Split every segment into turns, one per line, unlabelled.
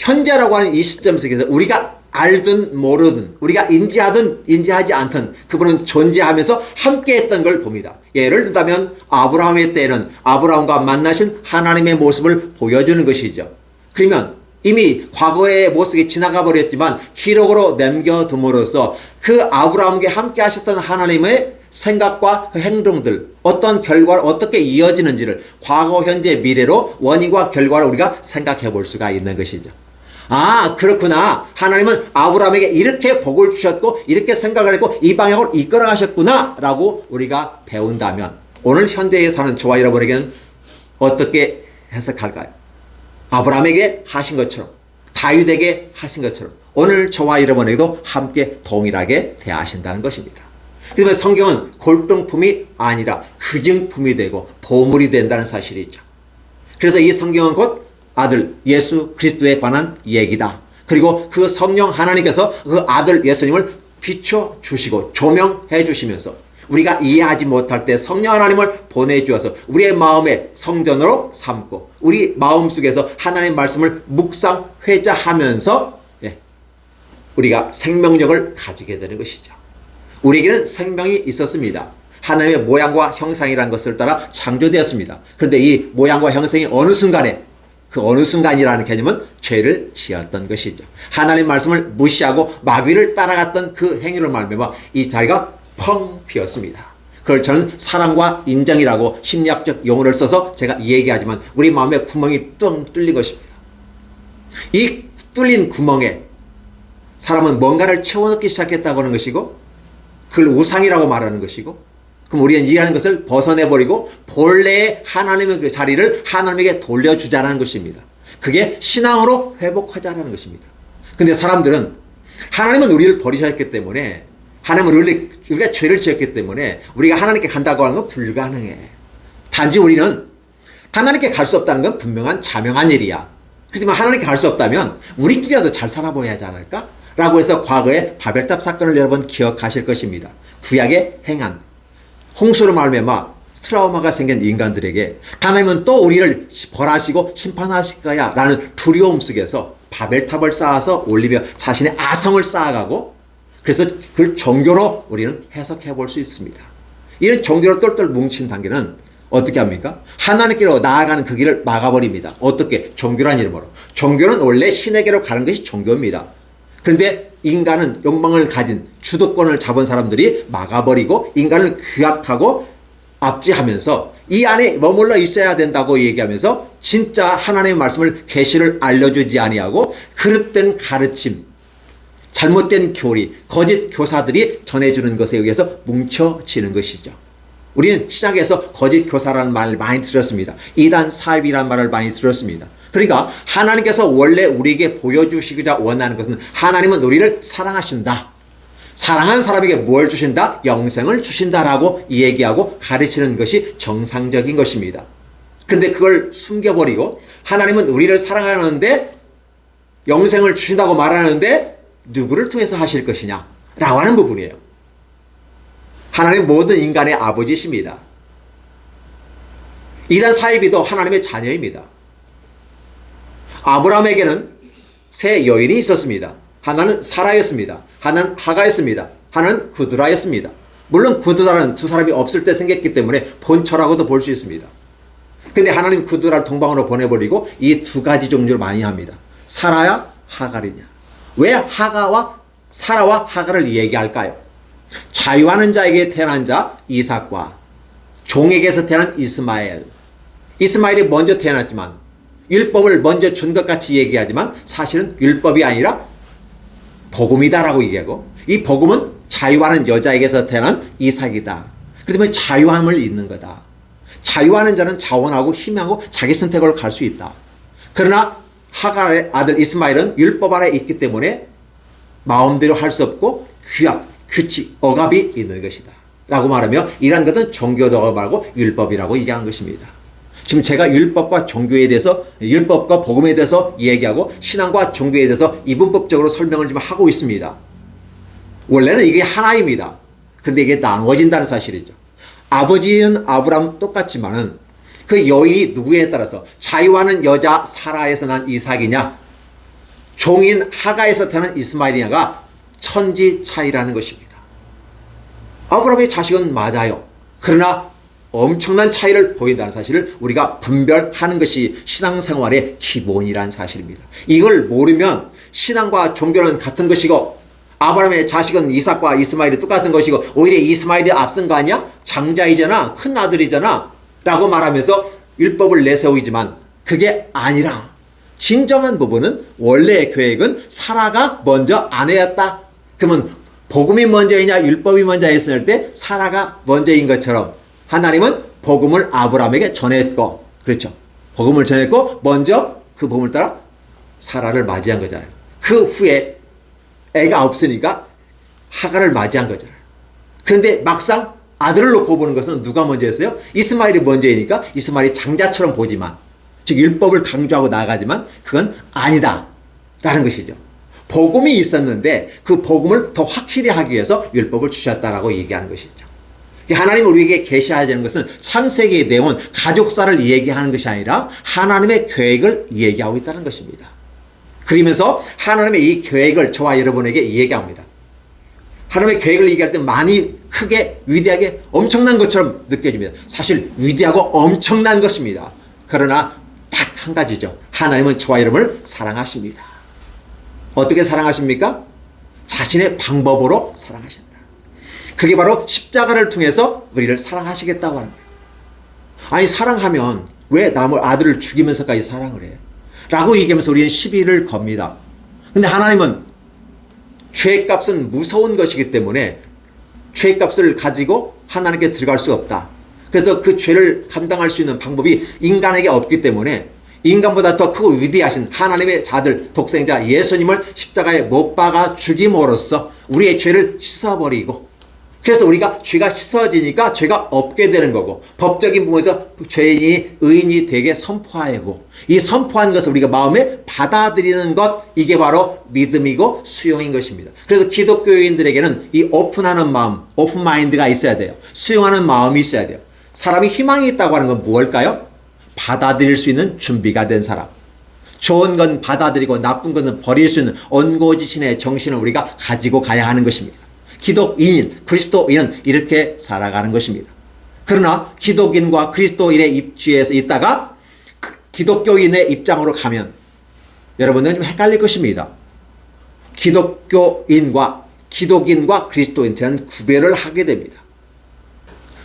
현재라고 하는 이 시점 속에서 우리가 알든 모르든 우리가 인지하든 인지하지 않든 그분은 존재하면서 함께했던 걸 봅니다. 예를 들자면 아브라함의 때는 아브라함과 만나신 하나님의 모습을 보여주는 것이죠. 그러면 이미 과거의 모습이 지나가 버렸지만 기록으로 남겨둠으로써 그 아브라함과 함께 하셨던 하나님의 생각과 그 행동들 어떤 결과를 어떻게 이어지는지를 과거 현재 미래로 원인과 결과를 우리가 생각해 볼 수가 있는 것이죠. 아, 그렇구나. 하나님은 아브라함에게 이렇게 복을 주셨고 이렇게 생각을 했고 이 방향으로 이끌어 가셨구나 라고 우리가 배운다면 오늘 현대에 사는 저와 여러분에게는 어떻게 해석할까요? 아브라함에게 하신 것처럼 다윗에게 하신 것처럼 오늘 저와 여러분에게도 함께 동일하게 대하신다는 것입니다. 그러면 성경은 골동품이 아니라 규정품이 되고 보물이 된다는 사실이죠. 그래서 이 성경은 곧 아들 예수 그리스도에 관한 얘기다. 그리고 그 성령 하나님께서 그 아들 예수님을 비춰주시고 조명해 주시면서 우리가 이해하지 못할 때 성령 하나님을 보내주어서 우리의 마음의 성전으로 삼고 우리 마음속에서 하나님의 말씀을 묵상 회자하면서 우리가 생명력을 가지게 되는 것이죠. 우리에게는 생명이 있었습니다. 하나님의 모양과 형상이라는 것을 따라 창조되었습니다. 그런데 이 모양과 형상이 어느 순간에 그 어느 순간이라는 개념은 죄를 지었던 것이죠. 하나님의 말씀을 무시하고 마귀를 따라갔던 그 행위를 말미암아 이 자리가 펑 비었습니다. 그걸 저는 사랑과 인정이라고 심리학적 용어를 써서 제가 얘기하지만 우리 마음에 구멍이 뚱 뚫린 것입니다. 이 뚫린 구멍에 사람은 뭔가를 채워넣기 시작했다고 하는 것이고 그걸 우상이라고 말하는 것이고 그럼 우리는 이해하는 것을 벗어내버리고 본래의 하나님의 그 자리를 하나님에게 돌려주자라는 것입니다. 그게 신앙으로 회복하자라는 것입니다. 근데 사람들은 하나님은 우리를 버리셨기 때문에 하나님은 우리가 죄를 지었기 때문에 우리가 하나님께 간다고 하는 건 불가능해. 단지 우리는 하나님께 갈 수 없다는 건 분명한 자명한 일이야. 그렇지만 하나님께 갈 수 없다면 우리끼리라도 잘 살아보아야 하지 않을까? 라고 해서 과거의 바벨탑 사건을 여러분 기억하실 것입니다. 구약의 행한 홍수로 말미암아 트라우마가 생긴 인간들에게 하나님은 또 우리를 벌하시고 심판하실 거야 라는 두려움 속에서 바벨탑을 쌓아서 올리며 자신의 아성을 쌓아가고 그래서 그걸 종교로 우리는 해석해 볼 수 있습니다. 이런 종교로 똘똘 뭉친 단계는 어떻게 합니까? 하나님께로 나아가는 그 길을 막아버립니다. 어떻게? 종교란 이름으로. 종교는 원래 신에게로 가는 것이 종교입니다. 그런데 인간은 욕망을 가진 주도권을 잡은 사람들이 막아버리고 인간을 규약하고 압제하면서 이 안에 머물러 있어야 된다고 얘기하면서 진짜 하나님의 말씀을 계시를 알려주지 아니하고 그릇된 가르침, 잘못된 교리, 거짓 교사들이 전해주는 것에 의해서 뭉쳐지는 것이죠. 우리는 시장에서 거짓 교사라는 말을 많이 들었습니다. 이단 사입이라는 말을 많이 들었습니다. 그러니까 하나님께서 원래 우리에게 보여주시고자 원하는 것은 하나님은 우리를 사랑하신다. 사랑하는 사람에게 뭘 주신다? 영생을 주신다라고 얘기하고 가르치는 것이 정상적인 것입니다. 그런데 그걸 숨겨버리고 하나님은 우리를 사랑하는데 영생을 주신다고 말하는데 누구를 통해서 하실 것이냐? 라고 하는 부분이에요. 하나님 모든 인간의 아버지십니다. 이단 사이비도 하나님의 자녀입니다. 아브라함에게는 세 여인이 있었습니다. 하나는 사라였습니다. 하나는 하가였습니다. 하나는 구두라였습니다. 물론 구두라는 두 사람이 없을 때 생겼기 때문에 본처라고도 볼 수 있습니다. 근데 하나님 구두라를 동방으로 보내버리고 이 두 가지 종류를 많이 합니다. 사라야 하갈이냐. 왜 사라와 하갈을 얘기할까요? 자유하는 자에게 태어난 자 이삭과 종에게서 태어난 이스마엘. 이스마엘이 먼저 태어났지만 율법을 먼저 준 것 같이 얘기하지만 사실은 율법이 아니라 복음이다라고 얘기하고 이 복음은 자유하는 여자에게서 태어난 이삭이다. 그러면 자유함을 잇는 거다. 자유하는 자는 자원하고 힘하고 자기 선택으로 갈 수 있다. 그러나 하갈의 아들 이스마엘은 율법 아래 있기 때문에 마음대로 할 수 없고 규약, 규칙, 억압이 있는 것이다. 라고 말하며 이러한 것은 종교도가 말고 율법이라고 얘기한 것입니다. 지금 제가 율법과 종교에 대해서 율법과 복음에 대해서 얘기하고 신앙과 종교에 대해서 이분법적으로 설명을 좀 하고 있습니다. 원래는 이게 하나입니다. 근데 이게 나눠진다는 사실이죠. 아버지는 아브라함 똑같지만은 그 여인이 누구에 따라서 자유하는 여자 사라에서 난 이삭이냐 종인 하가에서 태어난 이스마엘이냐가 천지 차이라는 것입니다. 아브라함의 자식은 맞아요. 그러나 엄청난 차이를 보인다는 사실을 우리가 분별하는 것이 신앙생활의 기본이라는 사실입니다. 이걸 모르면 신앙과 종교는 같은 것이고 아브라함의 자식은 이삭과 이스마엘이 똑같은 것이고 오히려 이스마엘이 앞선 거 아니야? 장자이잖아. 큰 아들이잖아. 라고 말하면서 율법을 내세우지만 그게 아니라 진정한 부분은 원래의 계획은 사라가 먼저 아내였다. 그러면 복음이 먼저이냐 율법이 먼저였을 때 사라가 먼저인 것처럼 하나님은 복음을 아브라함에게 전했고, 그렇죠. 복음을 전했고 먼저 그 복음을 따라 사라를 맞이한 거잖아요. 그 후에 애가 없으니까 하가를 맞이한 거잖아요. 그런데 막상 아들을 놓고 보는 것은 누가 먼저였어요? 이스마엘이 먼저이니까 이스마엘이 장자처럼 보지만, 즉 율법을 강조하고 나아가지만 그건 아니다 라는 것이죠. 복음이 있었는데 그 복음을 더 확실히 하기 위해서 율법을 주셨다라고 얘기하는 것이죠. 하나님이 우리에게 계시하자는 것은 창세기의 내용은 가족사를 얘기하는 것이 아니라 하나님의 계획을 얘기하고 있다는 것입니다. 그러면서 하나님의 이 계획을 저와 여러분에게 얘기합니다. 하나님의 계획을 얘기할 때 많이 크게 위대하게 엄청난 것처럼 느껴집니다. 사실 위대하고 엄청난 것입니다. 그러나 딱 한 가지죠. 하나님은 저와 여러분을 사랑하십니다. 어떻게 사랑하십니까? 자신의 방법으로 사랑하신다. 그게 바로 십자가를 통해서 우리를 사랑하시겠다고 하는 거예요. 아니 사랑하면 왜 남을 아들을 죽이면서까지 사랑을 해? 라고 얘기하면서 우리는 시비를 겁니다. 근데 하나님은 죄값은 무서운 것이기 때문에 죄값을 가지고 하나님께 들어갈 수 없다. 그래서 그 죄를 감당할 수 있는 방법이 인간에게 없기 때문에 인간보다 더 크고 위대하신 하나님의 자들 독생자 예수님을 십자가에 못 박아 죽임으로써 우리의 죄를 씻어버리고, 그래서 우리가 죄가 씻어지니까 죄가 없게 되는 거고 법적인 부분에서 죄인이 의인이 되게 선포하고, 이 선포한 것을 우리가 마음에 받아들이는 것, 이게 바로 믿음이고 수용인 것입니다. 그래서 기독교인들에게는 이 오픈하는 마음, 오픈 마인드가 있어야 돼요. 수용하는 마음이 있어야 돼요. 사람이 희망이 있다고 하는 건 무엇일까요? 받아들일 수 있는 준비가 된 사람. 좋은 건 받아들이고 나쁜 것은 버릴 수 있는 온고지신의 정신을 우리가 가지고 가야 하는 것입니다. 기독인인, 그리스도인은 이렇게 살아가는 것입니다. 그러나 기독인과 그리스도인의 입지에서 있다가 기독교인의 입장으로 가면 여러분들은 좀 헷갈릴 것입니다. 기독인과 그리스도인은 구별을 하게 됩니다.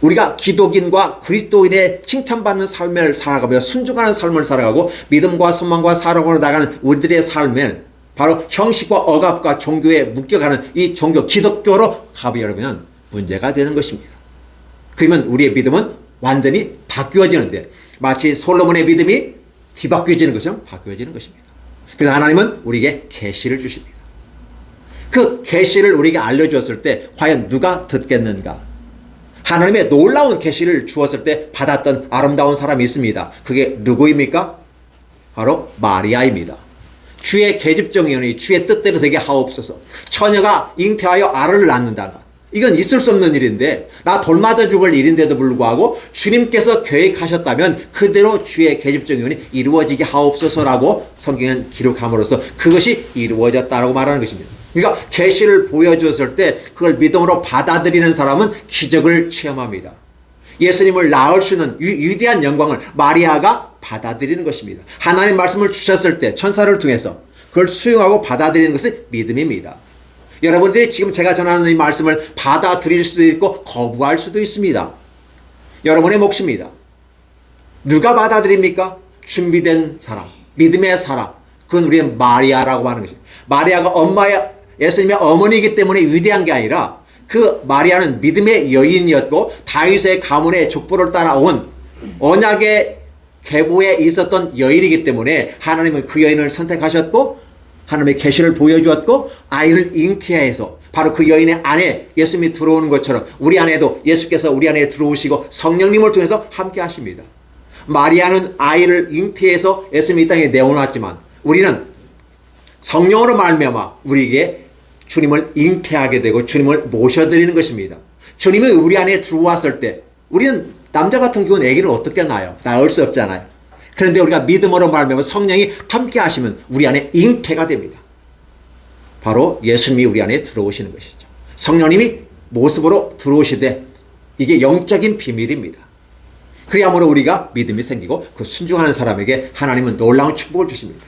우리가 기독인과 그리스도인의 칭찬받는 삶을 살아가며 순종하는 삶을 살아가고 믿음과 소망과 사랑으로 나가는 우리들의 삶을 바로 형식과 억압과 종교에 묶여가는 이 종교 기독교로 가버리면 문제가 되는 것입니다. 그러면 우리의 믿음은 완전히 바뀌어지는데 마치 솔로몬의 믿음이 뒤바뀌어지는 것처럼 바뀌어지는 것입니다. 그래서 하나님은 우리에게 계시를 주십니다. 그 계시를 우리에게 알려주었을 때 과연 누가 듣겠는가? 하나님의 놀라운 계시를 주었을 때 받았던 아름다운 사람이 있습니다. 그게 누구입니까? 바로 마리아입니다. 주의 계집종이오니 주의 뜻대로 되게 하옵소서. 처녀가 잉태하여 아들을 낳는다. 이건 있을 수 없는 일인데, 나 돌맞아 죽을 일인데도 불구하고 주님께서 계획하셨다면 그대로 주의 계집종이오니 이루어지게 하옵소서라고 성경은 기록함으로써 그것이 이루어졌다라고 말하는 것입니다. 그러니까 계시를 보여주었을 때 그걸 믿음으로 받아들이는 사람은 기적을 체험합니다. 예수님을 낳을 수 있는 위대한 영광을 마리아가 받아들이는 것입니다. 하나님 말씀을 주셨을 때 천사를 통해서 그걸 수용하고 받아들이는 것이 믿음입니다. 여러분들이 지금 제가 전하는 이 말씀을 받아들일 수도 있고 거부할 수도 있습니다. 여러분의 몫입니다. 누가 받아들입니까? 준비된 사람, 믿음의 사람. 그건 우리의 마리아라고 하는 것입니다. 마리아가 예수님의 어머니이기 때문에 위대한 게 아니라 그 마리아는 믿음의 여인이었고 다윗의 가문의 족보를 따라온 언약의 계보에 있었던 여인이기 때문에 하나님은 그 여인을 선택하셨고 하나님의 계시를 보여주었고 아이를 잉태해서 바로 그 여인의 안에 예수님이 들어오는 것처럼 우리 안에도 예수께서 우리 안에 들어오시고 성령님을 통해서 함께 하십니다. 마리아는 아이를 잉태해서 예수님이 이 땅에 내어놨지만 우리는 성령으로 말미암아 우리에게 주님을 잉태하게 되고 주님을 모셔드리는 것입니다. 주님이 우리 안에 들어왔을 때 우리는 남자 같은 경우는 아기를 어떻게 낳아요? 낳을 수 없잖아요. 그런데 우리가 믿음으로 말미암아 성령이 함께 하시면 우리 안에 잉태가 됩니다. 바로 예수님이 우리 안에 들어오시는 것이죠. 성령님이 모습으로 들어오시되 이게 영적인 비밀입니다. 그래야므로 우리가 믿음이 생기고 그 순종하는 사람에게 하나님은 놀라운 축복을 주십니다.